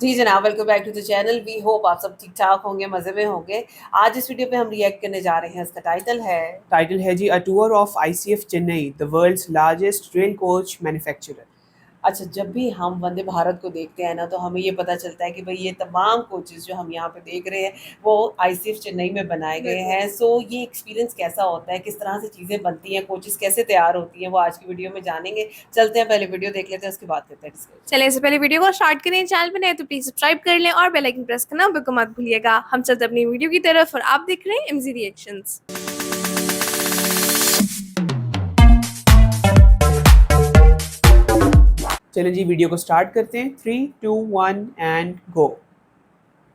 जी जनाब, welcome back to the channel. We hope आप सब ठीक ठाक होंगे, मज़े में होंगे। आज इस वीडियो पे हम रिएक्ट करने जा रहे हैं। इसका टाइटल है जी a tour of ICF Chennai, the world's largest rail coach manufacturer. अच्छा, जब भी हम वंदे भारत को देखते हैं ना, तो हमें ये पता चलता है कि भाई ये तमाम कोचेज़ जो हम यहाँ पे देख रहे हैं वो आईसीएफ चेन्नई में बनाए गए हैं। सो ये एक्सपीरियंस कैसा होता है, किस तरह से चीज़ें बनती हैं, कोचेज़ कैसे तैयार होती हैं, वो आज की वीडियो में जानेंगे। चलते हैं, पहले वीडियो देख लेते हैं, उसके बाद करते हैं डिस्कस। चलिए इससे पहले वीडियो को स्टार्ट करें। चैनल पे नए तो प्लीज सब्सक्राइब कर लें और बेल आइकन प्रेस करना बिल्कुल मत भूलिएगा। हम चलते अपनी वीडियो की तरफ और आप देख रहे हैं एमजी रिएक्शंस। चलिए जी वीडियो को स्टार्ट करते हैं। 3, 2, 1 and go.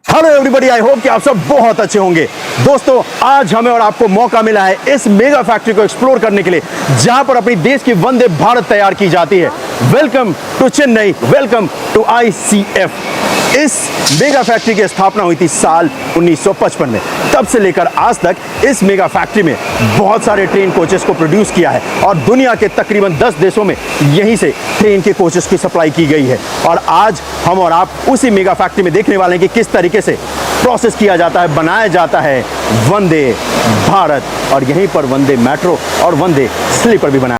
Hello everybody, I hope कि आप सब बहुत अच्छे होंगे। दोस्तों, आज हमें और आपको मौका मिला है इस मेगा फैक्ट्री को एक्सप्लोर करने के लिए, जहां पर अपनी देश की वंदे भारत तैयार की जाती है। Welcome to Chennai, welcome to ICF. इस मेगा फैक्ट्री की स्थापना हुई थी साल 1955 में। तब से लेकर आज तक इस मेगा फैक्ट्री में बहुत सारे ट्रेन कोचेस को प्रोड्यूस किया है और दुनिया के तकरीबन 10 देशों में यहीं से ट्रेन के कोचेस की सप्लाई की गई है। और आज हम और आप उसी मेगा फैक्ट्री में देखने वाले हैं कि किस तरीके से प्रोसेस किया जाता है, बनाया जाता है वंदे भारत, और यहीं पर वंदे मेट्रो और वंदे स्लीपर भी बनाया।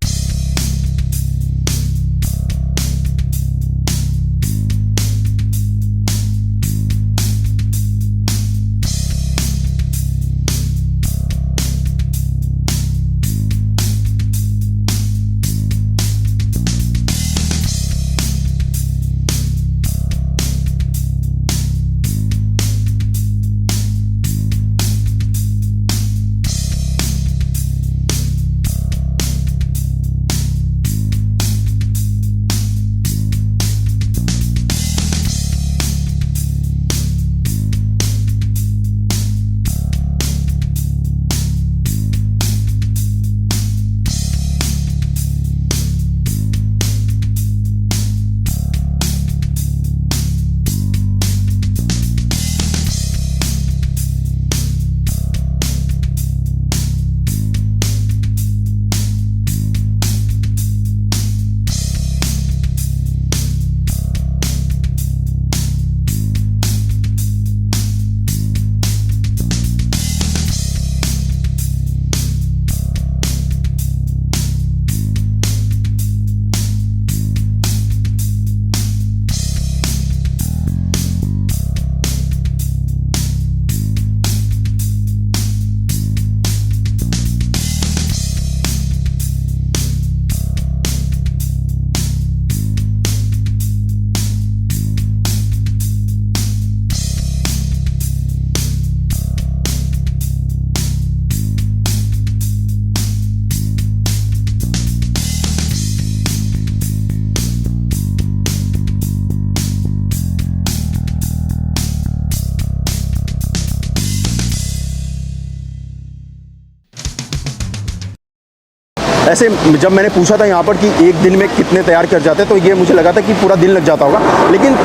ऐसे जब मैंने पूछा था यहाँ पर कि एक दिन में कितने तैयार कर जाते हैं, तो ये मुझे लगा था कि पूरा दिन लग जाता होगा, लेकिन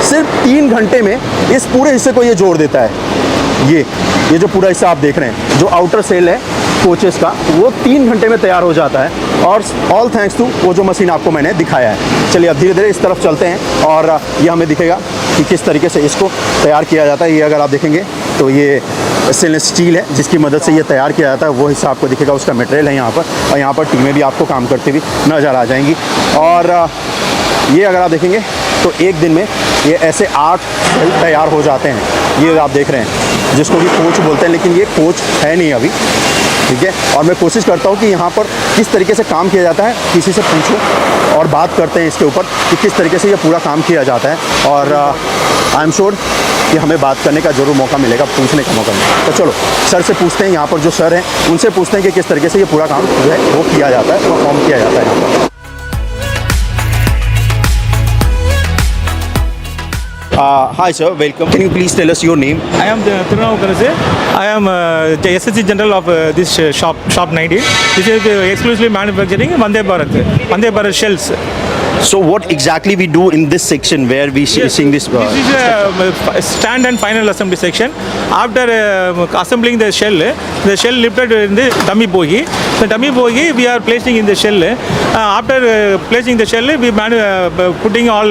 सिर्फ 3 घंटे में इस पूरे हिस्से को ये जोड़ देता है। ये जो पूरा हिस्सा आप देख रहे हैं, जो आउटर सेल है कोचेस का, वो 3 घंटे में तैयार हो जाता है, और ऑल थैंक्स टू वो जो मशीन आपको मैंने दिखाया है। चलिए अब धीरे धीरे इस तरफ चलते हैं और ये हमें दिखेगा कि किस तरीके से इसको तैयार किया जाता है। ये अगर आप देखेंगे तो ये स्टेनलेस स्टील है जिसकी मदद से ये तैयार किया जाता है, वो हिस्सा आपको दिखेगा, उसका मटेरियल है यहाँ पर। और यहाँ पर टीमें भी आपको काम करती हुई नज़र आ जाएंगी। और ये अगर आप देखेंगे तो एक दिन में ये ऐसे 8 तैयार हो जाते हैं। ये आप देख रहे हैं, जिसको भी कोच बोलते हैं, लेकिन ये कोच है नहीं अभी, ठीक है। और मैं कोशिश करता हूँ कि यहाँ पर किस तरीके से काम किया जाता है, किसी से पूछूं और बात करते हैं इसके ऊपर कि किस तरीके से ये पूरा काम किया जाता है। और आई एम श्योर कि हमें बात करने का ज़रूर मौका मिलेगा, पूछने का मौका मिलेगा। तो चलो सर से पूछते हैं, यहाँ पर जो सर हैं उनसे पूछते हैं कि किस तरीके से ये पूरा काम जो है वो किया जाता है, परफॉर्म किया जाता है यहाँ पर। Hi sir, welcome. Can you please tell us your name? I am Tirunavukarasu. I am the SSC General of this shop 19. This is exclusively manufacturing Vande Bharat shells. So what exactly we do in this section where we seeing this? This is a stand and final assembly section. After assembling the shell lifted in the dummy bogie. The dummy bogie we are placing in the shell. After placing the shell, we putting all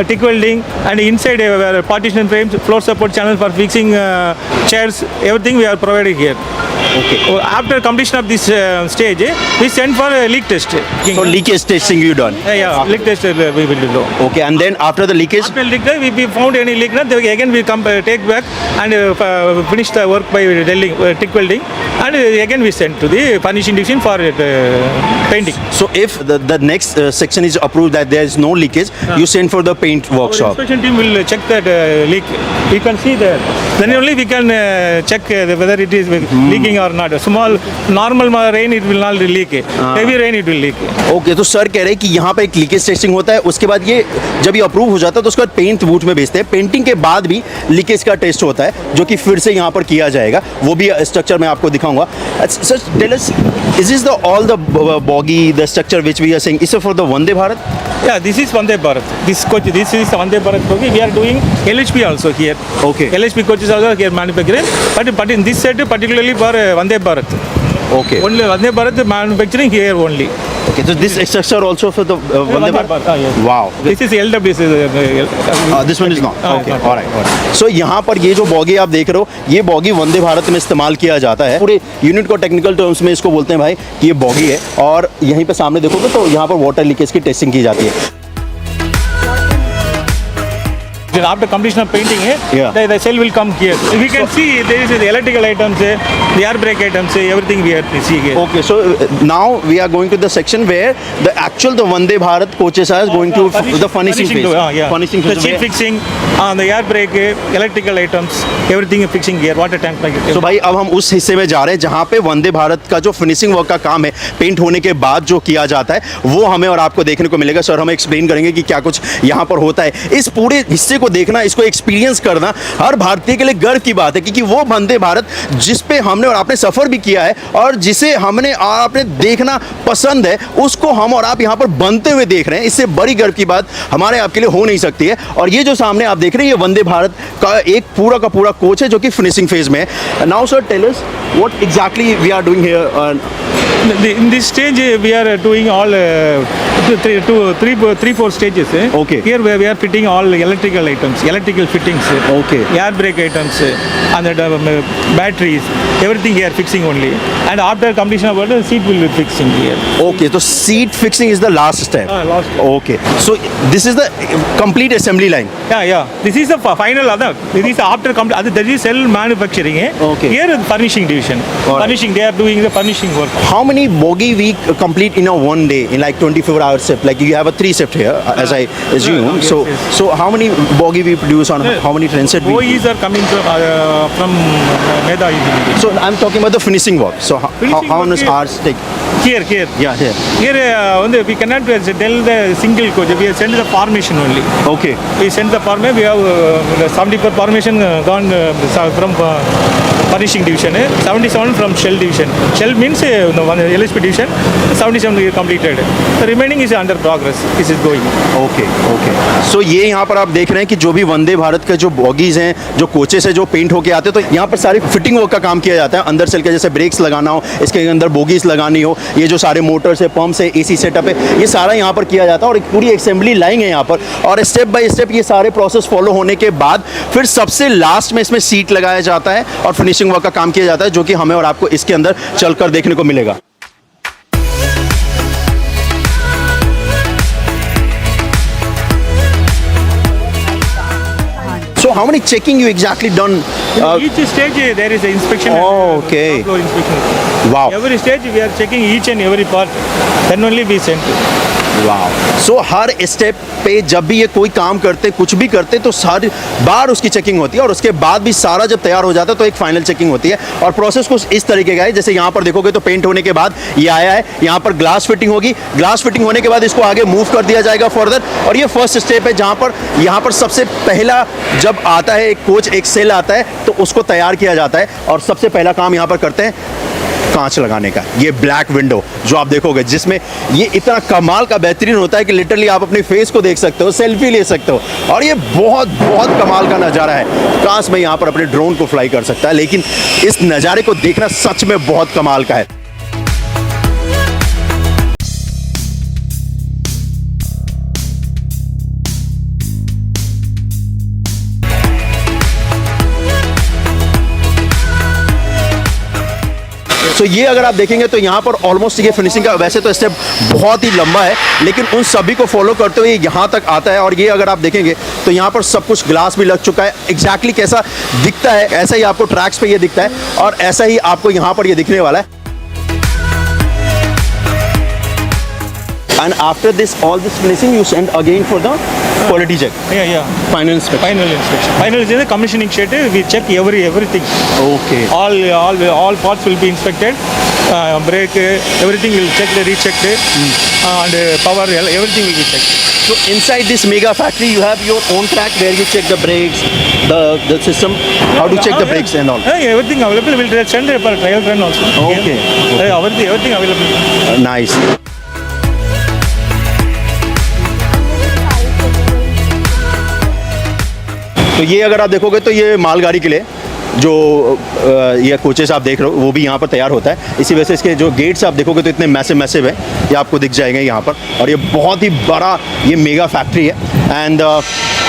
TIG welding and inside partition frames, floor support channel for fixing chairs. Everything we are providing here. Okay. After completion of this stage, we send for a leak test. So leakage testing you done? Yeah, leak test we will do. Okay, and then after the leakage? After leak, if we found any leak, then again we come take back and finish the work by drilling, TIG welding, and again we send to the finishing division for painting. So if the next section is approved that there is no leakage, you send for the paint Our workshop. inspection team will check that leak. We can see there. Then only we can check whether it is leaking or not. Small, normal rain it will not leak. Heavy rain it will leak. Okay तो sir कह रहे हैं कि यहाँ पे एक leakage testing होता है, उसके बाद ये जब ये अप्रूव हो जाता है तो उसके बाद पेंट बूथ में भेजते हैं, पेंटिंग के बाद भी लीकेज का टेस्ट होता है जो कि फिर से यहाँ पर किया जाएगा, वो भी स्ट्रक्चर मैं आपको दिखाऊंगा. Sir tell us, is this the all the bogie the structure which we are seeing is for the Vande Bharat? Yeah, this is Vande Bharat. This is Vande Bharat bogie. We are doing LHP also here. Okay. LHP coaches also here manufacturing, but in this set particularly for Vande Bharat. Okay. Only Vande Bharat manufacturing here only. Okay, so this structure also for the Vande Bharat? Yes. Wow. This is LWC. This one is not. Okay. not. All right. So यहाँ पर ये जो boggy आप देख रहे हो, ये boggy Vande Bharat में इस्तेमाल किया जाता है. पूरे यूनिट को टेक्निकल टर्म्स में इसको बोलते हैं भाई कि ये बॉगी है, और यहीं पे सामने देखोगे तो यहाँ पर वाटर लीकेज की टेस्टिंग की जाती है. Then after completion of painting, Yeah. the shell will come here. We can see there is the electrical items, the air brake items, everything we have to see here. Okay, so now we are going to the section where the Vande Bharat coaches are going to the furnishing phase. Furnishing The phase. seat fixing, the air brake, electrical items, everything is fixing here. Water tank like it. तो भाई अब हम उस हिस्से में जा रहे हैं जहाँ पे वंदे भारत का जो फिनिशिंग वर्क का काम है, पेंट होने के बाद जो किया जाता है, वो हमें और आपको देखने को मिलेगा. सर हमें एक्सप्लेन करेंगे कि क्या कुछ यहाँ पर होता है. इस पूरे हिस्से को देखना, इसको एक्सपीरियंस करना हर भारतीय के लिए गर्व की बात है, क्योंकि वो वंदे भारत जिस पे हमने और आपने सफ़र भी किया है और जिसे हमने और आपने देखना पसंद है, उसको हम और आप यहाँ पर बनते हुए देख रहे हैं. इससे बड़ी गर्व की बात हमारे आपके लिए हो नहीं सकती है. और ये जो सामने आप देख रहे हैं, ये वंदे भारत का एक पूरा का पूरा कोच है जो कि फिनिशिंग फेज में है. Now sir tell us what exactly we are doing here. In this stage, we are doing all 3-4 stages. Okay. Here we are fitting all electrical items, electrical fittings. Okay. Air brake items, and the batteries, everything here fixing only. And after completion of work, the seat will be fixing here. Okay, so seat fixing is the last step. Last. Okay, so this is the complete assembly line. Yeah. This is the final other. This is after complete. That is cell manufacturing. Okay. Here is furnishing division. All right. Furnishing, they are doing the furnishing work. How many bogey we complete in a one day, in like 24-hour shift? Like you have a 3 shift here, as I assume. yes, So, yes. so how many bogey we produce on how many train set? OEs are coming from Meda easily. So I'm talking about the finishing work. So Finishing how work many is- hours take? Here. Yeah, here. Here, we cannot tell the single coach. We have sent the formation only. Okay. We send the formation. We have 74 formation gone from furnishing division. 77 from shell division. Shell means one LHP division. 77 we completed. The remaining is under progress. This is going. Okay. So ये यहाँ पर आप देख रहे हैं कि जो भी वंदे भारत के जो बॉगीज हैं, जो कोचेस हैं, जो पेंट होके आते हैं, तो यहाँ पर सारे फिटिंग वर्क का काम किया जाता है. अंदर सेल के जैसे ब्रेक्स लगाना हो, इसके अंदर बोगीज लगानी हो, ये जो सारे मोटर्स है, पंप्स है, एसी सेटअप है, ये सारा यहाँ पर किया जाता है. और एक पूरी असेंबली लाइन है यहाँ पर, और स्टेप बाय स्टेप ये सारे प्रोसेस फॉलो होने के बाद फिर सबसे लास्ट में इसमें सीट लगाया जाता है और फिनिशिंग वर्क का काम किया जाता है, जो कि हमें और आपको इसके अंदर चलकर देखने को मिलेगा. So how many checking you exactly done? Each stage there is an inspection. Oh, okay. Floor inspection. Wow. Every stage we are checking each and every part. Then only we send. Wow. So her step पे जब भी ये कोई काम करते, कुछ भी करते, तो सारी बार उसकी चेकिंग होती है, और उसके बाद भी सारा जब तैयार हो जाता है तो एक फाइनल चेकिंग होती है. और प्रोसेस कुछ इस तरीके का है, जैसे यहाँ पर देखोगे तो पेंट होने के बाद ये आया है, यहाँ पर ग्लास फिटिंग होगी, ग्लास फिटिंग होने के बाद इसको आगे मूव कर दिया जाएगा फर्दर. और ये फर्स्ट स्टेप है जहाँ पर यहाँ पर सबसे पहला जब आता है एक कोच, एक सेल आता है, तो उसको तैयार किया जाता है. और सबसे पहला काम यहाँ पर करते हैं कांच लगाने का, ये ब्लैक विंडो जो आप देखोगे, जिसमें ये इतना कमाल का बेहतरीन होता है कि लिटरली आप अपने फेस को देख सकते हो, सेल्फी ले सकते हो, और ये बहुत बहुत कमाल का नज़ारा है। काश मैं यहाँ पर अपने ड्रोन को फ्लाई कर सकता है, लेकिन इस नज़ारे को देखना सच में बहुत कमाल का है। तो ये अगर आप देखेंगे तो यहाँ पर ऑलमोस्ट ये फिनिशिंग का वैसे तो स्टेप बहुत ही लंबा है, लेकिन उन सभी को फॉलो करते हुए यहाँ तक आता है। और ये अगर आप देखेंगे तो यहाँ पर सब कुछ ग्लास भी लग चुका है। एग्जैक्टली कैसा दिखता है ऐसा ही आपको ट्रैक्स पे ये दिखता है, और ऐसा ही आपको यहाँ पर ये दिखने वाला है। And after this, all this finishing, you send again for the quality check. Yeah. Final inspection. Final inspection. Final is the commissioning shed. We check everything. Okay. All parts will be inspected. Brake, everything will checked, rechecked, and power, everything will be checked. So inside this mega factory, you have your own track where you check the brakes, the system, how to check the brakes and all. Yeah, everything available. We'll send a trial run also. Okay. Everything available. Nice. तो ये अगर आप देखोगे तो ये मालगाड़ी के लिए जो ये कोचेस आप देख रहे हो वो भी यहाँ पर तैयार होता है। इसी वजह से इसके जो गेट्स आप देखोगे तो इतने मैसिव है, ये आपको दिख जाएंगे यहाँ पर। और ये बहुत ही बड़ा ये मेगा फैक्ट्री है। And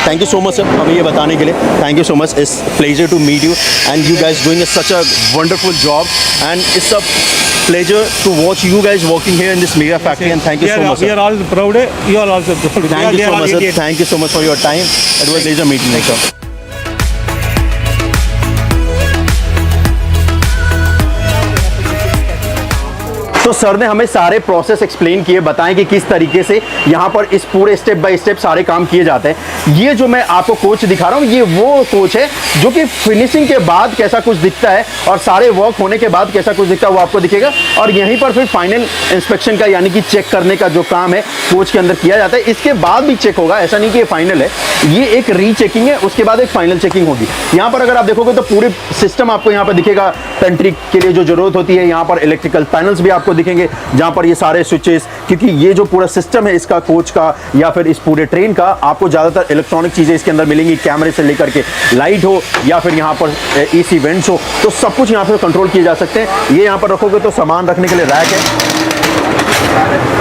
thank you so much sir हमें ये बताने के लिए। Thank you so much, it's pleasure to meet you and you guys doing such a wonderful job and it's a pleasure to watch you guys working here in this mega factory, and thank you so much. We are all proud. You are also proud. Thank you so much, sir. Thank you so much for your time. It was a pleasure meeting you, sir. तो sir ने हमें सारे process explain किए, बताएं कि किस तरीके से यहाँ पर इस पूरे स्टेप बाय स्टेप सारे काम किए जाते हैं। ये जो मैं आपको कोच दिखा रहा हूँ ये वो कोच है जो कि फिनिशिंग के बाद कैसा कुछ दिखता है और सारे वर्क होने के बाद कैसा कुछ दिखता है वो आपको दिखेगा। और यहीं पर फिर फाइनल इंस्पेक्शन का यानी कि चेक करने का जो काम है कोच के अंदर किया जाता है। इसके बाद भी चेक होगा, ऐसा नहीं कि ये फाइनल है, ये एक रीचेकिंग है, उसके बाद एक फाइनल चेकिंग होगी। यहाँ पर अगर आप देखोगे तो पूरे सिस्टम आपको यहाँ पर दिखेगा। पेंट्री के लिए जो जरूरत होती है, यहाँ पर इलेक्ट्रिकल पैनल्स भी आपको दिखेंगे जहां पर ये सारे स्विचेस, क्योंकि ये जो पूरा सिस्टम है इसका कोच का या फिर इस पूरे ट्रेन का, आपको ज्यादातर इलेक्ट्रॉनिक चीजें इसके अंदर मिलेंगी। कैमरे से लेकर के लाइट हो या फिर यहाँ पर एसी वेंट्स हो, तो सब कुछ यहाँ पर कंट्रोल किए जा सकते हैं। ये यहाँ पर रखोगे तो सामान रखने के लिए रैक है,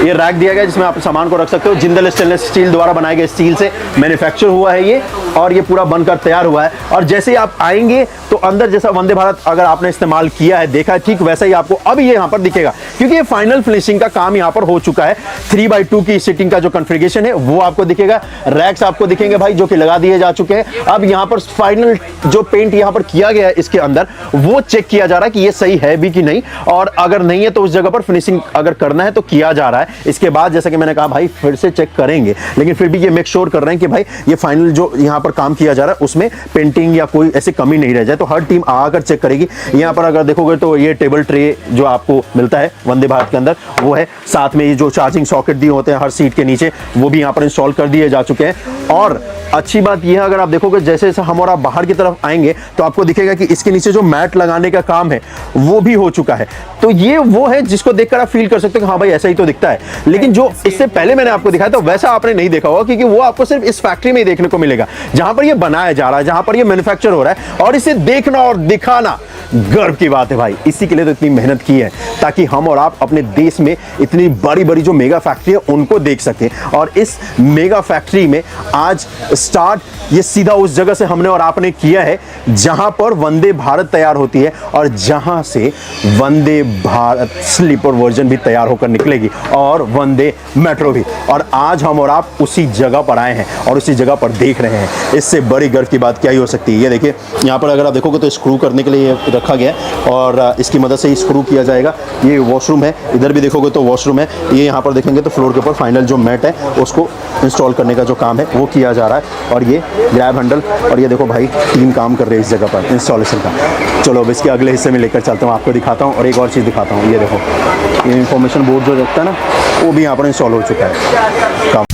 ये रैक दिया गया जिसमें आप सामान को रख सकते हो। जिंदल स्टेनलेस स्टील द्वारा बनाए गए स्टील से मैन्युफैक्चर हुआ है ये, और ये पूरा बनकर तैयार हुआ है। और जैसे ही आप आएंगे तो अंदर जैसा वंदे भारत अगर आपने इस्तेमाल किया है, देखा है, ठीक वैसा ही आपको अब ये यहाँ पर दिखेगा, क्योंकि ये फाइनल फिनिशिंग का काम यहाँ पर हो चुका है। 3x2 की सीटिंग का जो कॉन्फ़िगरेशन है वो आपको दिखेगा। रैक्स आपको दिखेंगे भाई जो कि लगा दिए जा चुके हैं। अब यहाँ पर फाइनल जो पेंट यहाँ पर किया गया है इसके अंदर वो चेक किया जा रहा है कि ये सही है भी कि नहीं, और अगर नहीं है तो उस जगह पर फिनिशिंग अगर करना है तो किया जा रहा है। इसके बाद जैसा कि मैंने कहा भाई फिर से चेक करेंगे, लेकिन फिर भी ये मेक श्योर कर रहे हैं कि भाई ये फाइनल जो यहाँ पर काम किया जा रहा है उसमें पेंटिंग या कोई ऐसी कमी नहीं रह जाए। तो हर टीम आकर चेक करेगी। यहाँ पर अगर देखोगे तो ये टेबल ट्रे जो आपको मिलता है वंदे भारत के अंदर वो है, साथ में ये जो चार्जिंग सॉकेट दिए होते हैं हर सीट के नीचे वो भी यहाँ पर इंस्टॉल कर दिए जा चुके हैं। और अच्छी बात यह है अगर आप देखोगे जैसे जैसे हम और आप बाहर की तरफ आएंगे तो आपको दिखेगा कि इसके नीचे जो मैट लगाने का काम है वो भी हो चुका है। तो ये वो है जिसको देखकर आप फील कर सकते हो कि हाँ भाई ऐसा ही तो दिखता है। लेकिन जो इससे पहले मैंने आपको दिखाया था वैसा आपने नहीं देखा होगा, क्योंकि वो आपको सिर्फ इस फैक्ट्री में ही देखने को मिलेगा जहां पर ये बनाया जा रहा है, जहां पर ये मैन्युफैक्चर हो रहा है। और इसे देखना और दिखाना गर्व की बात है भाई। इसी के लिए तो इतनी मेहनत की है ताकि हम और आप अपने देश में इतनी बड़ी बड़ी जो मेगा फैक्ट्री है उनको देख सकें। और इस मेगा फैक्ट्री में आज स्टार्ट ये सीधा उस जगह से हमने और आपने किया है जहां पर वंदे भारत तैयार होती है और जहां से वंदे भारत स्लीपर वर्जन भी तैयार होकर निकलेगी और वंदे मेट्रो भी। और आज हम और आप उसी जगह पर आए हैं और उसी जगह पर देख रहे हैं। इससे बड़ी गर्व की बात क्या ही हो सकती है। ये देखिए यहाँ पर अगर आप देखोगे तो स्क्रू करने के लिए रखा गया है और इसकी मदद से स्क्रू किया जाएगा। ये वॉशरूम है, इधर भी देखोगे तो वॉशरूम है। ये यहाँ पर देखेंगे तो फ्लोर के ऊपर फाइनल जो मैट है उसको इंस्टॉल करने का जो काम है वो किया जा रहा है। और ये ग्रैब हैंडल, और ये देखो भाई टीम काम कर रही है इस जगह पर इंस्टॉलेशन का। चलो अब इसके अगले हिस्से में लेकर चलता हूँ, आपको दिखाता हूँ और एक और चीज़ दिखाता हूँ। ये देखो ये इंफॉर्मेशन बोर्ड जो रखता है ना वो भी यहाँ पर इंस्टॉल हो चुका है। काम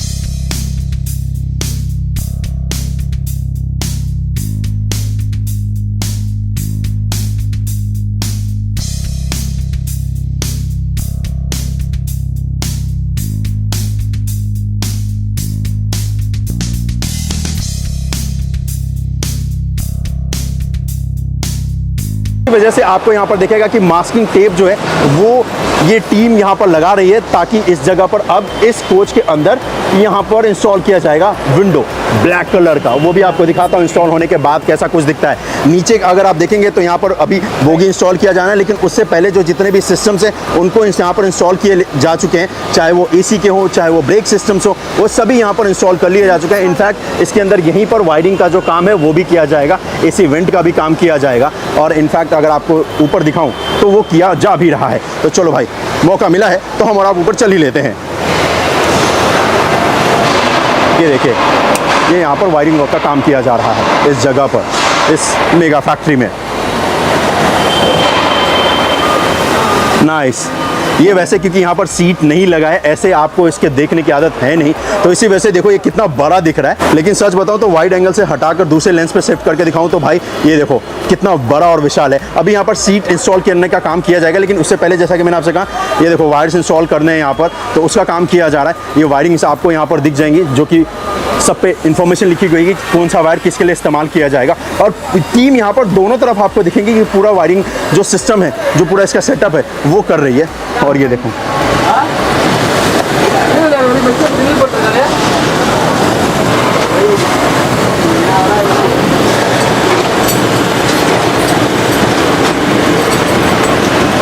वजह से आपको यहाँ पर दिखेगा कि मास्किंग टेप जो है वो ये टीम यहाँ पर लगा रही है, ताकि इस जगह पर अब इस कोच के अंदर यहाँ पर इंस्टॉल किया जाएगा विंडो ब्लैक कलर का। वो भी आपको दिखाता हूँ इंस्टॉल होने के बाद कैसा कुछ दिखता है। नीचे अगर आप देखेंगे तो यहाँ पर अभी बोगी इंस्टॉल किया जाना है, लेकिन उससे पहले जो जितने भी सिस्टम्स हैं उनको यहाँ पर इंस्टॉल किए जा चुके हैं, चाहे वो AC के हो चाहे वो ब्रेक सिस्टम्स हो, वो सभी यहाँ पर इंस्टॉल कर लिए जा चुके हैं। इनफैक्ट इसके अंदर यहीं पर वायरिंग का जो काम है वो भी किया जाएगा, AC वेंट का भी काम किया जाएगा, और इनफैक्ट अगर आपको ऊपर दिखाऊं तो वो किया जा भी रहा है। तो चलो भाई, मौका मिला है तो हम और आप ऊपर चल ही लेते हैं। ये देखिए, ये यहाँ पर वायरिंग वर्क का काम किया जा रहा है इस जगह पर, इस मेगा फैक्ट्री में। नाइस। ये वैसे क्योंकि यहाँ पर सीट नहीं लगा है, ऐसे आपको इसके देखने की आदत है नहीं, तो इसी वजह से देखो ये कितना बड़ा दिख रहा है। लेकिन सच बताऊँ तो वाइड एंगल से हटाकर दूसरे लेंस पे शिफ्ट करके दिखाऊँ तो भाई ये देखो कितना बड़ा और विशाल है। अभी यहाँ पर सीट इंस्टॉल करने का काम किया जाएगा, लेकिन उससे पहले जैसा कि मैंने आपसे कहा, ये देखो वायर्स इंस्टॉल करने हैं यहाँ पर, तो उसका काम किया जा रहा है। ये वायरिंग्स आपको यहाँ पर दिख जाएंगी, जो कि सब पे इंफॉर्मेशन लिखी गई है कि कौन सा वायर किसके लिए इस्तेमाल किया जाएगा। और टीम यहाँ पर दोनों तरफ आपको दिखेंगे कि पूरा वायरिंग जो सिस्टम है, जो पूरा इसका सेटअप है वो कर रही है। और ये देखो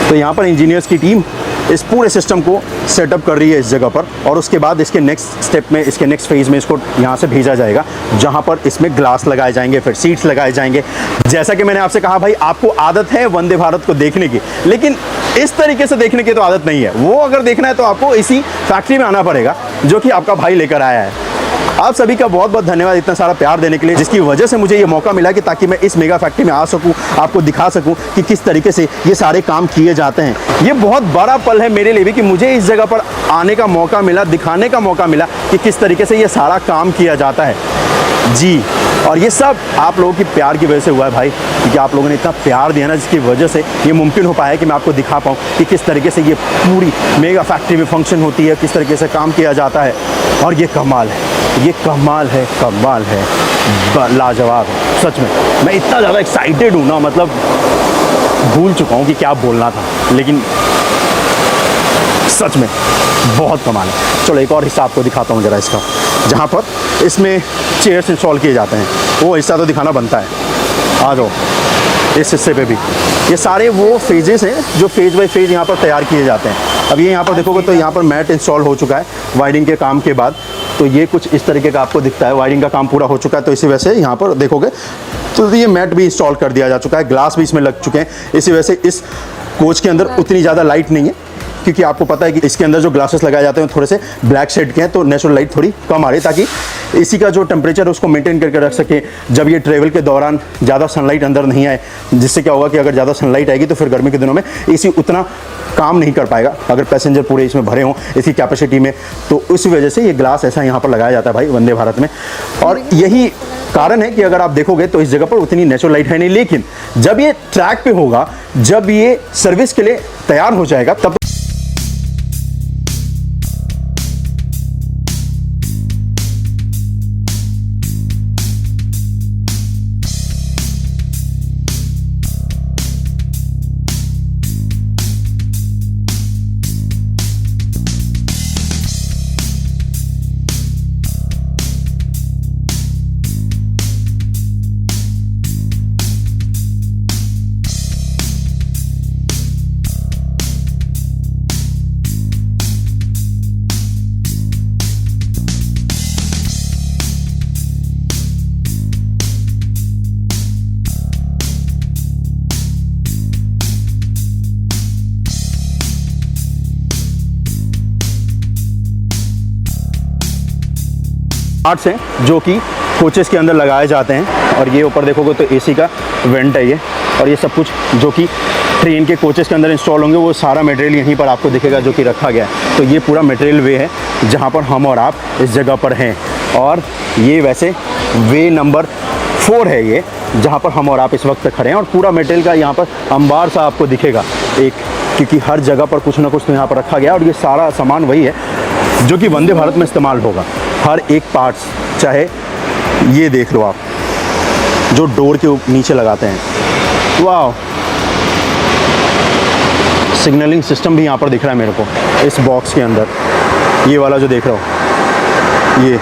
तो यहाँ पर इंजीनियर्स की टीम इस पूरे सिस्टम को सेटअप कर रही है इस जगह पर, और उसके बाद इसके नेक्स्ट स्टेप में, इसके नेक्स्ट फेज़ में इसको यहाँ से भेजा जाएगा, जहाँ पर इसमें ग्लास लगाए जाएंगे, फिर सीट्स लगाए जाएंगे। जैसा कि मैंने आपसे कहा भाई, आपको आदत है वंदे भारत को देखने की, लेकिन इस तरीके से देखने की तो आदत नहीं है। वो अगर देखना है तो आपको इसी फैक्ट्री में आना पड़ेगा, जो कि आपका भाई लेकर आया है। आप सभी का बहुत बहुत धन्यवाद इतना सारा प्यार देने के लिए, जिसकी वजह से मुझे ये मौका मिला कि ताकि मैं इस मेगा फैक्ट्री में आ सकूं, आपको दिखा सकूं कि किस तरीके से ये सारे काम किए जाते हैं। ये बहुत बड़ा पल है मेरे लिए भी कि मुझे इस जगह पर आने का मौका मिला, दिखाने का मौका मिला कि किस तरीके से ये सारा काम किया जाता है जी। और ये सब आप लोगों की प्यार की वजह से हुआ है भाई, क्योंकि आप लोगों ने इतना प्यार दिया ना, जिसकी वजह से ये मुमकिन हो पाया है कि मैं आपको दिखा पाऊँ कि किस तरीके से ये पूरी मेगा फैक्ट्री में फंक्शन होती है, किस तरीके से काम किया जाता है। और ये कमाल है, ये कमाल है, कमाल है, लाजवाब है सच में। मैं इतना ज़्यादा एक्साइटेड हूँ ना, मतलब भूल चुका हूँ कि क्या बोलना था, लेकिन सच में बहुत कमाल है। चलो एक और हिस्सा आपको दिखाता हूँ ज़रा इसका, जहाँ पर इसमें चेयर्स इंस्टॉल किए जाते हैं, वो हिस्सा तो दिखाना बनता है। आ जाओ इस हिस्से पे भी, ये सारे वो फेजेस हैं जो फेज बाय फेज यहाँ पर तैयार किए जाते हैं। अब ये यहाँ पर देखोगे तो यहाँ पर मैट इंस्टॉल हो चुका है वायरिंग के काम के बाद, तो ये कुछ इस तरीके का आपको दिखता है। वायरिंग का काम पूरा हो चुका है, तो इसी वजह से यहाँ पर देखोगे तो ये मैट भी इंस्टॉल कर दिया जा चुका है, ग्लास भी इसमें लग चुके हैं। इसी वजह से इस कोच के अंदर उतनी ज़्यादा लाइट नहीं है, क्योंकि आपको पता है कि इसके अंदर जो ग्लासेस लगाए जाते हैं थोड़े से ब्लैक शेड के हैं, तो नेचुरल लाइट थोड़ी कम आ रही है, ताकि इसी का जो टेम्परेचर है उसको मेंटेन करके रख सके जब ये ट्रैवल के दौरान ज़्यादा सनलाइट अंदर नहीं आए। जिससे क्या होगा कि अगर ज़्यादा सनलाइट आएगी तो फिर गर्मी के दिनों में एसी उतना काम नहीं कर पाएगा, अगर पैसेंजर पूरे इसमें भरे हों इसी कैपेसिटी में। तो उस वजह से ये ग्लास ऐसा यहाँ पर लगाया जाता है भाई वंदे भारत में। और यही कारण है कि अगर आप देखोगे तो इस जगह पर उतनी नेचुरल लाइट है नहीं, लेकिन जब ये ट्रैक पे होगा, जब ये सर्विस के लिए तैयार हो जाएगा, तब पार्ट्स हैं जो कि कोचेस के अंदर लगाए जाते हैं। और ये ऊपर देखोगे तो एसी का वेंट है ये, और ये सब कुछ जो कि ट्रेन के कोचेस के अंदर इंस्टॉल होंगे, वो सारा मटेरियल यहीं पर आपको दिखेगा जो कि रखा गया है। तो ये पूरा मटेरियल वे है जहाँ पर हम और आप इस जगह पर हैं, और ये वैसे वे नंबर 4 है ये, जहाँ पर हम और आप इस वक्त खड़े हैं। और पूरा मटेरियल का यहाँ पर अंबार सा आपको दिखेगा एक, क्योंकि हर जगह पर कुछ ना कुछ तो यहाँ पर रखा गया। और ये सारा सामान वही है जो कि वंदे भारत में इस्तेमाल होगा, हर एक पार्ट्स। चाहे ये देख लो आप, जो डोर के नीचे लगाते हैं, वाह सिग्नलिंग सिस्टम भी यहाँ पर दिख रहा है मेरे को इस बॉक्स के अंदर, ये वाला जो देख रहा हो ये।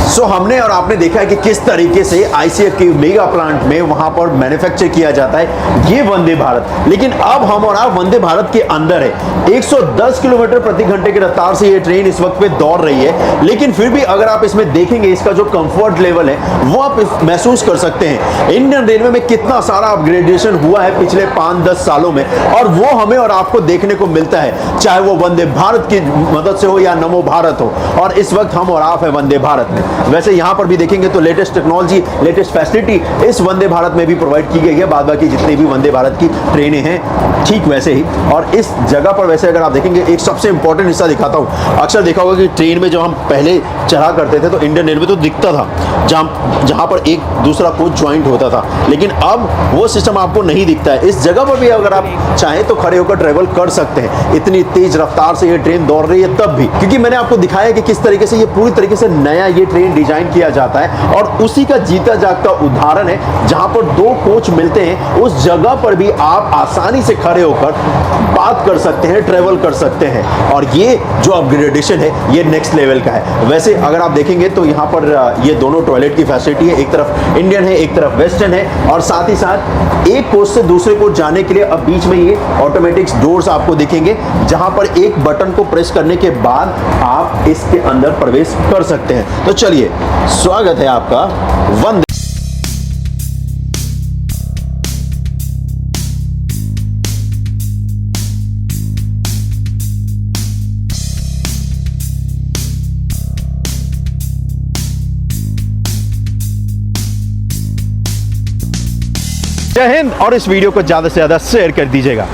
सो हमने और आपने देखा है कि किस तरीके से आईसीएफ के मेगा प्लांट में वहां पर मैन्युफैक्चर किया जाता है ये वंदे भारत। लेकिन अब हम और आप वंदे भारत के अंदर है। 110 किलोमीटर प्रति घंटे की रफ्तार से ये ट्रेन इस वक्त पे दौड़ रही है, लेकिन फिर भी अगर आप इसमें देखेंगे इसका जो कंफर्ट लेवल है वो आप महसूस कर सकते हैं। इंडियन रेलवे में कितना सारा अपग्रेडेशन हुआ है पिछले 5-10 सालों में, और वो हमें और आपको देखने को मिलता है, चाहे वो वंदे भारत की मदद से हो या नमो भारत हो। और इस वक्त हम और आप है वंदे भारत में। वैसे यहां पर भी देखेंगे तो लेटेस्ट टेक्नोलॉजी, लेटेस्ट फैसिलिटी इस वंदे भारत में भी प्रोवाइड की गई है। बाद बाकी जितनी भी वंदे भारत की ट्रेनें हैं ठीक वैसे ही। और इस जगह पर वैसे अगर आप देखेंगे एक सबसे इंपॉर्टेंट हिस्सा दिखाता हूं। अक्सर देखा होगा कि ट्रेन में जब हम पहले चढ़ा करते थे तो इंडियन रेलवे तो दिखता था जहां पर एक दूसरा कोच ज्वाइंट होता था, लेकिन अब वो सिस्टम आपको नहीं दिखता है। इस जगह पर भी अगर आप चाहें तो खड़े होकर ट्रेवल कर सकते हैं। इतनी तेज रफ्तार से ये ट्रेन दौड़ रही है तब भी, क्योंकि मैंने आपको दिखाया कि किस तरीके से ये पूरी तरीके से नया ये ट्रेन डिजाइन किया जाता है। और उसी का जीता जागता उदाहरण है जहां पर 2 कोच मिलते हैं, उस जगह पर भी आप आसानी से खड़े होकर बात कर सकते हैं, ट्रेवल कर सकते हैं। और ये जो अपग्रेडेशन है ये नेक्स्ट लेवल का है। वैसे अगर आप देखेंगे तो यहाँ पर ये दोनों टॉयलेट की फैसिलिटी है, एक तरफ इंडियन है एक तरफ वेस्टर्न है। और साथ ही साथ एक कोच से दूसरे कोच जाने के लिए अब बीच में ये ऑटोमेटिक डोर्स आपको दिखेंगे, जहां पर एक बटन को प्रेस करने के बाद आप इसके अंदर प्रवेश कर सकते हैं। तो चलिए, स्वागत है आपका वंदे। जय हिंद। और इस वीडियो को ज्यादा से ज्यादा शेयर कर दीजिएगा।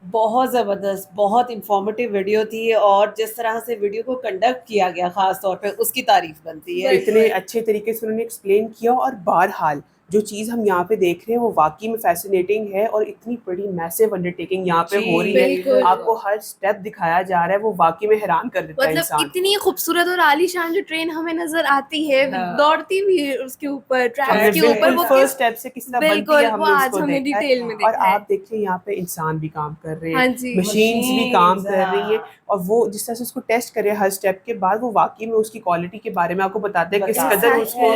बहुत ज़बरदस्त, बहुत इंफॉर्मेटिव वीडियो थी, और जिस तरह से वीडियो को कंडक्ट किया गया खास तौर पे उसकी तारीफ बनती है। इतने अच्छे तरीके से उन्होंने एक्सप्लेन किया, और बहरहाल जो चीज़ हम यहाँ पे देख रहे हैं वो वाकई में फैसिनेटिंग है। और इतनी बड़ी मैसिव अंडरटेकिंग यहाँ पे हो रही है, आपको हर स्टेप दिखाया जा रहा है, वो वाकई में हैरान कर देता है इंसान। इतनी खूबसूरत और आलीशान जो ट्रेन हमें नजर आती है, दौड़ती हुई उसके ऊपर, ट्रैक के ऊपर, वो फर्स्ट स्टेप से किस तरह बनती है वो आज हमें डिटेल में देखा और है। आप देखिए यहाँ पे इंसान भी काम कर रहे हैं, हाँ जी, मशीन्स भी काम कर रही है, और वो जिस तरह से उसको टेस्ट करे हर स्टेप के बाद, वो वाकई में उसकी क्वालिटी के बारे में आपको बताते हैं किस कदर उसको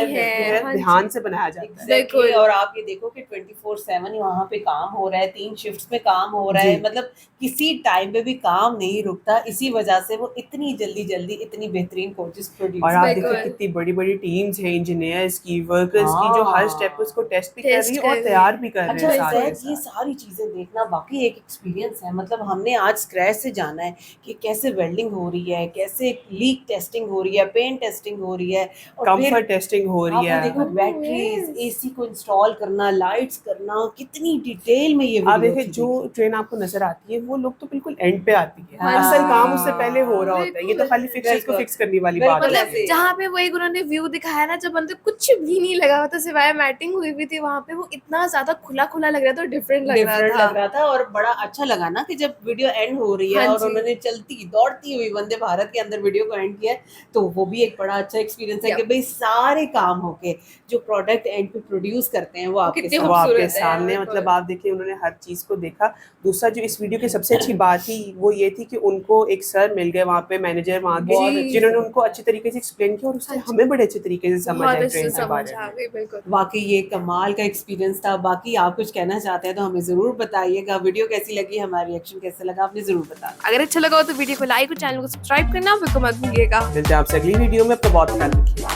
ध्यान से बनाया जाता है। बिल्कुल। और आप ये देखो कि 24/7 वहाँ पे काम हो रहा है, 3 शिफ्ट्स में काम हो रहा है, मतलब किसी टाइम पे भी काम नहीं रुकता। इसी वजह से वो इतनी जल्दी इतनी बेहतरीन कोचेस प्रोड्यूस। और आप देखो कितनी बड़ी टीम्स हैं, इंजीनियर्स की, वर्कर्स की, जो हर स्टेप उसको टेस्ट भी कर रही है और तैयार भी कर रहे हैं। ये सारी चीजें देखना वाकई एक एक्सपीरियंस है। मतलब हमने आज स्क्रैच से जाना है कि कैसे वेल्डिंग हो रही है, कैसे लीक टेस्टिंग हो रही है, पेंट टेस्टिंग हो रही है, कंफर्ट टेस्टिंग हो रही है। देखो बैटरीज, एसी को इंस्टॉल करना, लाइट्स करना, कितनी डिटेल में ये। आप देखिए जो ट्रेन आपको नजर आती है वो लोग तो बिल्कुल एंड पे आती है, असल काम उससे पहले हो रहा होता है। ये तो खाली फिक्सर्स को फिक्स करने वाली बात है। जहाँ पे वो एक उन्होंने व्यू दिखाया ना, जब अंदर कुछ भी नहीं लगा हुआ था सिवाय मैटिंग हुई हुई थी, वहाँ पे वो इतना ज्यादा खुला लग रहा था, डिफरेंट लग रहा था। और बड़ा अच्छा लगा ना कि जब वीडियो एंड हो रही है और उन्होंने चलती दौड़ती हुई वंदे भारत के अंदर वीडियो को एंड किया, तो वो भी एक बड़ा अच्छा एक्सपीरियंस है कि भाई सारे काम होके जो प्रोडक्ट एंड पे प्रोड्यूस करते हैं वो आपके सामने। मतलब आप देखिए उन्होंने हर चीज को देखा। दूसरा जो इस वीडियो की सबसे अच्छी बात थी वो ये थी कि उनको एक सर मिल गए वहाँ पे, मैनेजर वहाँ के, जिन्होंने उनको अच्छे तरीके से एक्सप्लेन किया और उससे हमें बड़े अच्छे तरीके से समझ आई। वाकई ये कमाल का एक्सपीरियंस था। बाकी आप कुछ कहना चाहते हैं तो हमें जरूर बताइएगा। वीडियो कैसी लगी, हमारा रिएक्शन कैसा लगा, आपने जरूर बताना। अगर अच्छा लगा हो तो वीडियो को लाइक और चैनल को सब्सक्राइब करना बिल्कुल मत भूलिएगा। मिलते हैं आपसे अगली वीडियो में। अपना बहुत ख्याल रखिए।